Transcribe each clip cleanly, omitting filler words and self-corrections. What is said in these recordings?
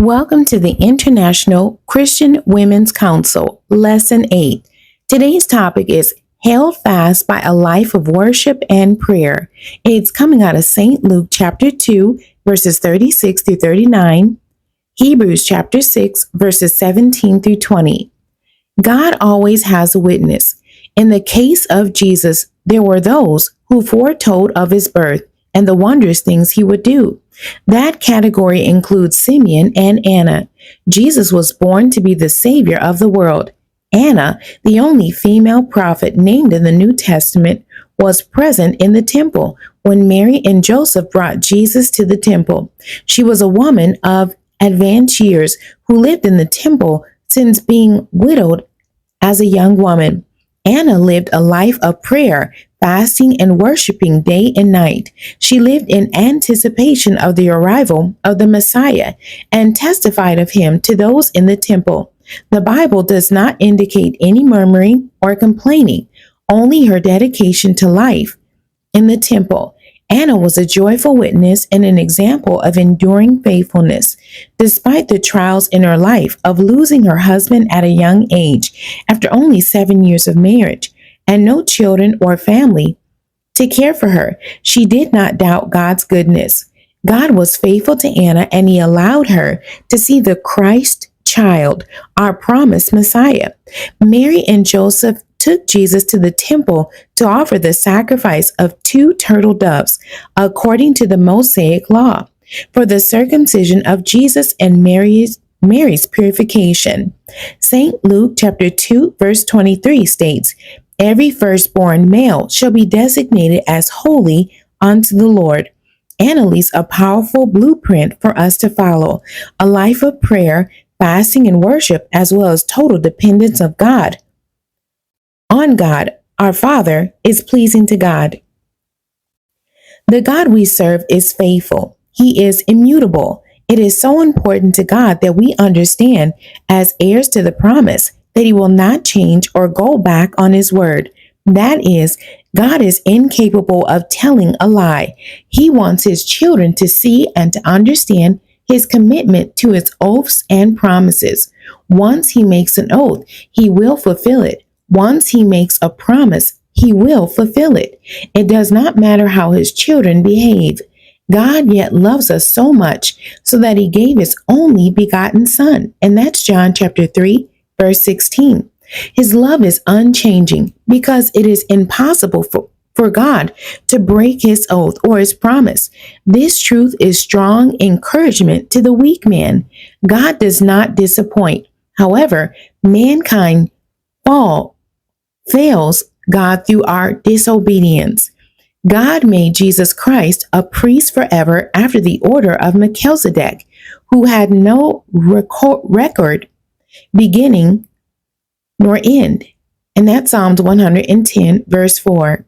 Welcome to the International Christian Women's Council, Lesson 8. Today's topic is Held Fast by a Life of Worship and Prayer. It's coming out of St. Luke chapter 2, verses 36 through 39, Hebrews chapter 6, verses 17 through 20. God always has a witness. In the case of Jesus, there were those who foretold of his birth and the wondrous things he would do. That category includes Simeon and Anna. Jesus was born to be the Savior of the world. Anna, the only female prophet named in the New Testament, was present in the temple when Mary and Joseph brought Jesus to the temple. She was a woman of advanced years who lived in the temple since being widowed as a young woman. Anna lived a life of prayer, fasting, and worshiping day and night. She lived in anticipation of the arrival of the Messiah and testified of him to those in the temple. The Bible does not indicate any murmuring or complaining, only her dedication to life in the temple. Anna was a joyful witness and an example of enduring faithfulness. Despite the trials in her life of losing her husband at a young age, after only 7 years of marriage, and no children or family to care for her, she did not doubt God's goodness. God was faithful to Anna, and he allowed her to see the Christ child, our promised Messiah. Mary and Joseph took Jesus to the temple to offer the sacrifice of 2 turtle doves, according to the Mosaic law, for the circumcision of Jesus and Mary's purification. St. Luke chapter 2, verse 23 states, "Every firstborn male shall be designated as holy unto the Lord." Anna leaves a powerful blueprint for us to follow, a life of prayer, fasting, and worship, as well as total dependence of God. On God, our Father, is pleasing to God. The God we serve is faithful. He is immutable. It is so important to God that we understand, as heirs to the promise, that he will not change or go back on his word. That is, God is incapable of telling a lie. He wants his children to see and to understand his commitment to his oaths and promises. Once he makes an oath, he will fulfill it. Once he makes a promise, he will fulfill it. It does not matter how his children behave. God yet loves us so much so that he gave his only begotten son. And that's John chapter 3, verse 16. His love is unchanging because it is impossible for God to break his oath or his promise. This truth is strong encouragement to the weak man. God does not disappoint. However, mankind fails God through our disobedience. God made Jesus Christ a priest forever after the order of Melchizedek, who had no record beginning nor end. And that's Psalms 110, verse 4.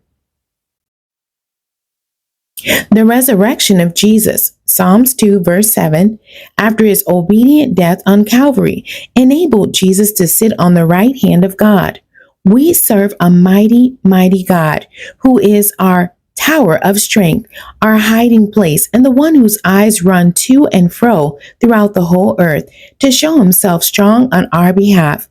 The resurrection of Jesus, Psalms 2, verse 7, after his obedient death on Calvary, enabled Jesus to sit on the right hand of God. We serve a mighty, mighty God who is our tower of strength, our hiding place, and the one whose eyes run to and fro throughout the whole earth to show himself strong on our behalf.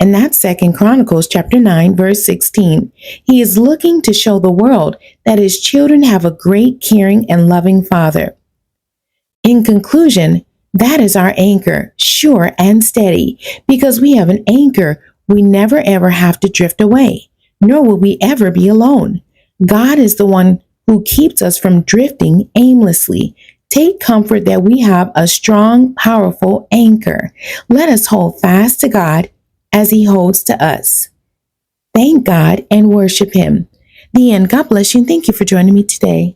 And that's 2 Chronicles chapter 9, verse 16. He is looking to show the world that his children have a great, caring, and loving Father. In conclusion, that is our anchor, sure and steady, because we have an anchor. We never ever have to drift away, nor will we ever be alone. God is the one who keeps us from drifting aimlessly. Take comfort that we have a strong, powerful anchor. Let us hold fast to God as he holds to us. Thank God and worship him. The end. God bless you and thank you for joining me today.